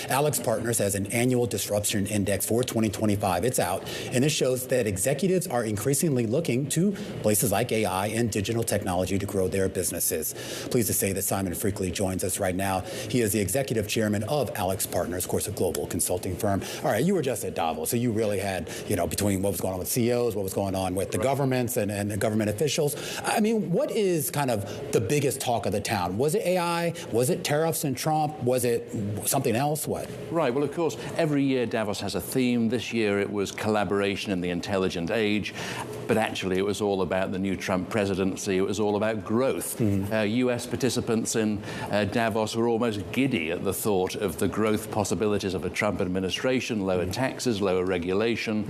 AlixPartners has an annual disruption index for 2025. It's out, and it shows that executives are increasingly looking to places like AI and digital technology to grow their businesses. Pleased to say that Simon Freakley joins us right now. He is the executive chairman of AlixPartners, of course, a global consulting firm. All right, you were just at Davos, so you really had, between what was going on with CEOs, what was going on with the governments and the government officials. I mean, what is kind of the biggest talk of the town? Was it AI? Was it tariffs and Trump? Was it something else? What? Right. Well, of course, every year Davos has a theme. This year it was collaboration in the intelligent age, but actually it was all about the new Trump presidency. It was all about growth. U.S. participants in Davos were almost giddy at the thought of the growth possibilities of a Trump administration, lower taxes, lower regulation,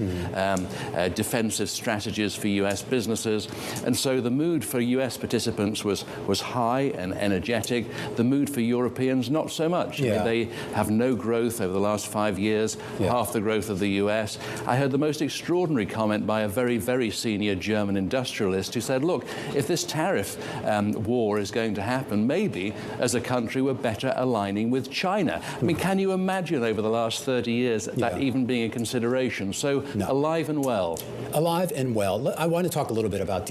defensive strategies for U.S. businesses. And so the mood for U.S. participants was high and energetic. The mood for Europeans, not so much. Yeah. I mean, they have no growth over the last 5 years, half the growth of the U.S. I heard the most extraordinary comment by a very, very senior German industrialist who said, look, if this tariff war is going to happen, maybe as a country we're better aligning with China. I mean, can you imagine over the last 30 years that even being a consideration? So alive and well. Alive and well. I want to talk a little bit about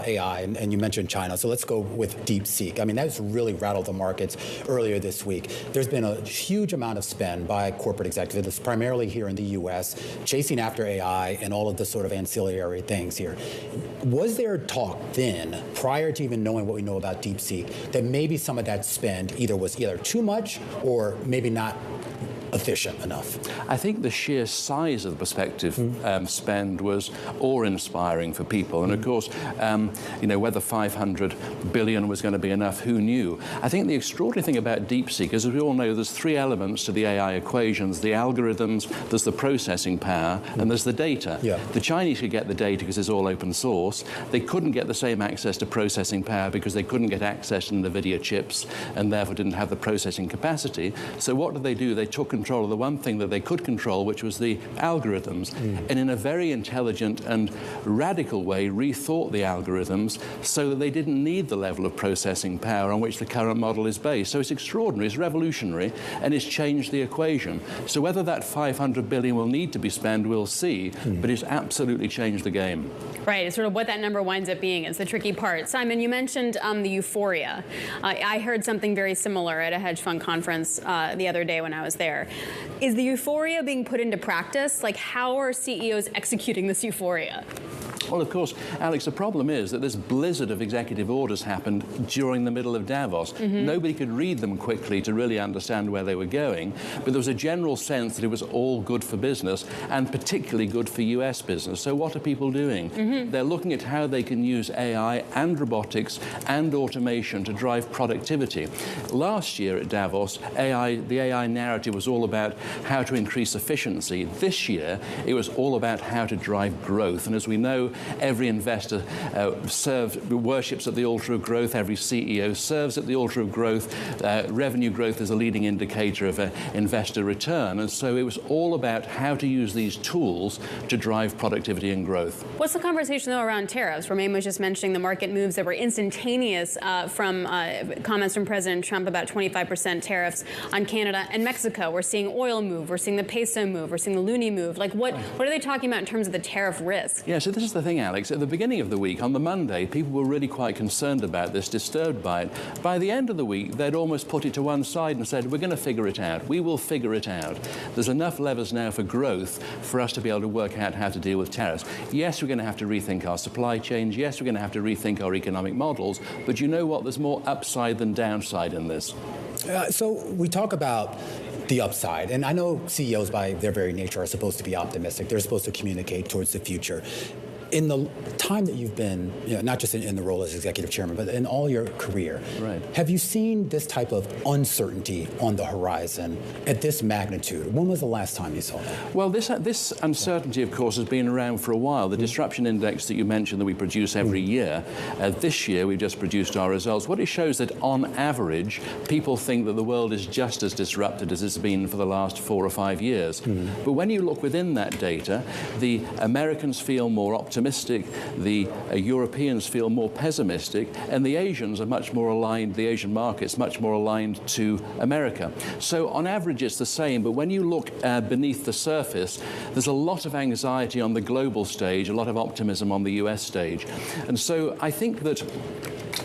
AI, and you mentioned China. So let's go with DeepSeek. I mean, that's really rattled the markets earlier this week. There's been a huge amount of spend by corporate executives, primarily here in the U.S., chasing after AI and all of the sort of ancillary things here. Was there talk then, prior to even knowing what we know about DeepSeek, that maybe some of that spend was either too much or maybe not efficient enough? I think the sheer size of the prospective spend was awe-inspiring for people. And of course, whether 500 billion was going to be enough, who knew? I think the extraordinary thing about DeepSeek is, as we all know, there's three elements to the AI equations: the algorithms, there's the processing power, and there's the data. The Chinese could get the data because it's all open source. They couldn't get the same access to processing power because they couldn't get access to NVIDIA chips and therefore didn't have the processing capacity. So what did they do? They took control of the one thing that they could control, which was the algorithms, and in a very intelligent and radical way rethought the algorithms so that they didn't need the level of processing power on which the current model is based. So it's extraordinary, it's revolutionary, and it's changed the equation. So whether that 500 billion will need to be spent, we'll see, but it's absolutely changed the game. Right, it's sort of what that number winds up being is the tricky part. Simon, you mentioned the euphoria. I heard something very similar at a hedge fund conference the other day when I was there. Is the euphoria being put into practice? Like, how are CEOs executing this euphoria? Well, of course, Alex, the problem is that this blizzard of executive orders happened during the middle of Davos. Nobody could read them quickly to really understand where they were going, but there was a general sense that it was all good for business, and particularly good for US business. So what are people doing? They're looking at how they can use AI and robotics and automation to drive productivity. Last year at Davos, the AI narrative was all about how to increase efficiency. This year, it was all about how to drive growth. And as we know, every investor worships at the altar of growth. Every CEO serves at the altar of growth. Revenue growth is a leading indicator of investor return. And so it was all about how to use these tools to drive productivity and growth. What's the conversation, though, around tariffs? Romain was just mentioning the market moves that were instantaneous from comments from President Trump about 25% tariffs on Canada and Mexico. We're seeing oil move. We're seeing the peso move. We're seeing the loonie move. Like, what are they talking about in terms of the tariff risk? Yeah, so this is the thing, Alex. At the beginning of the week, on the Monday, people were really quite concerned about this, disturbed by it. By the end of the week, they'd almost put it to one side and said, we're going to figure it out. We will figure it out. There's enough levers now for growth for us to be able to work out how to deal with tariffs. Yes, we're going to have to rethink our supply chains. Yes, we're going to have to rethink our economic models. But you know what? There's more upside than downside in this. So we talk about the upside, and I know CEOs by their very nature are supposed to be optimistic. They're supposed to communicate towards the future. In the time that you've been, not just in the role as executive chairman, but in all your career, have you seen this type of uncertainty on the horizon at this magnitude? When was the last time you saw that? Well, this uncertainty, of course, has been around for a while. The disruption index that you mentioned that we produce every year, this year we've just produced our results. What it shows that, on average, people think that the world is just as disrupted as it's been for the last 4 or 5 years. But when you look within that data, the Americans feel more optimistic optimistic, the Europeans feel more pessimistic, and the Asians are much more aligned, the Asian market's much more aligned to America. So on average it's the same, but when you look beneath the surface, there's a lot of anxiety on the global stage, a lot of optimism on the US stage. And so I think that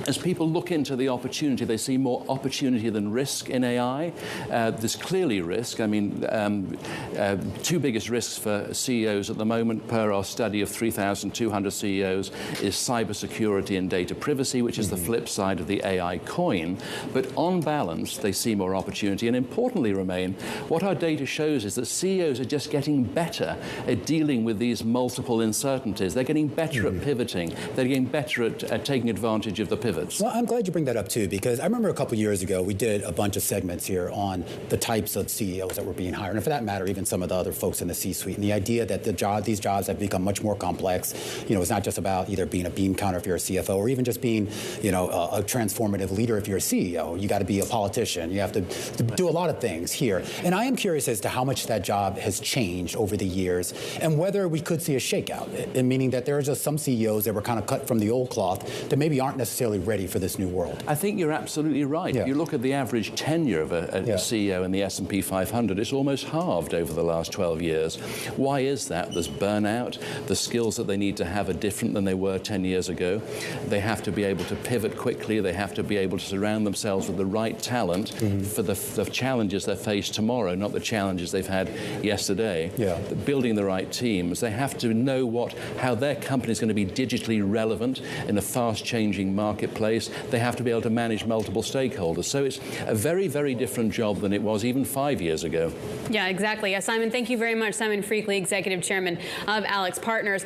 as people look into the opportunity, they see more opportunity than risk in AI. There's clearly risk. I mean, two biggest risks for CEOs at the moment, per our study of 3,200 CEOs, is cybersecurity and data privacy, which is the flip side of the AI coin. But on balance, they see more opportunity. And importantly, Romain, what our data shows is that CEOs are just getting better at dealing with these multiple uncertainties. They're getting better at pivoting. They're getting better at taking advantage of the pivots. Well, I'm glad you bring that up, too, because I remember a couple years ago, we did a bunch of segments here on the types of CEOs that were being hired, and for that matter, even some of the other folks in the C-suite, and the idea that these jobs have become much more complex. You know, it's not just about either being a bean counter if you're a CFO, or even just being, you know, a transformative leader if you're a CEO. You got to be a politician. You have to do a lot of things here. And I am curious as to how much that job has changed over the years, and whether we could see a shakeout, meaning that there are just some CEOs that were kind of cut from the old cloth that maybe aren't necessarily ready for this new world. I think you're absolutely right. Yeah. You look at the average tenure of a CEO in the S&P 500, it's almost halved over the last 12 years. Why is that? There's burnout. The skills that they need to have are different than they were 10 years ago. They have to be able to pivot quickly. They have to be able to surround themselves with the right talent for the challenges they face tomorrow, not the challenges they've had yesterday. Yeah. Building the right teams. They have to know how their company is going to be digitally relevant in a fast-changing marketplace. They have to be able to manage multiple stakeholders. So it's a very, very different job than it was even 5 years ago. Yeah, exactly. Simon, thank you very much. Simon Freakley, Executive Chairman of AlixPartners.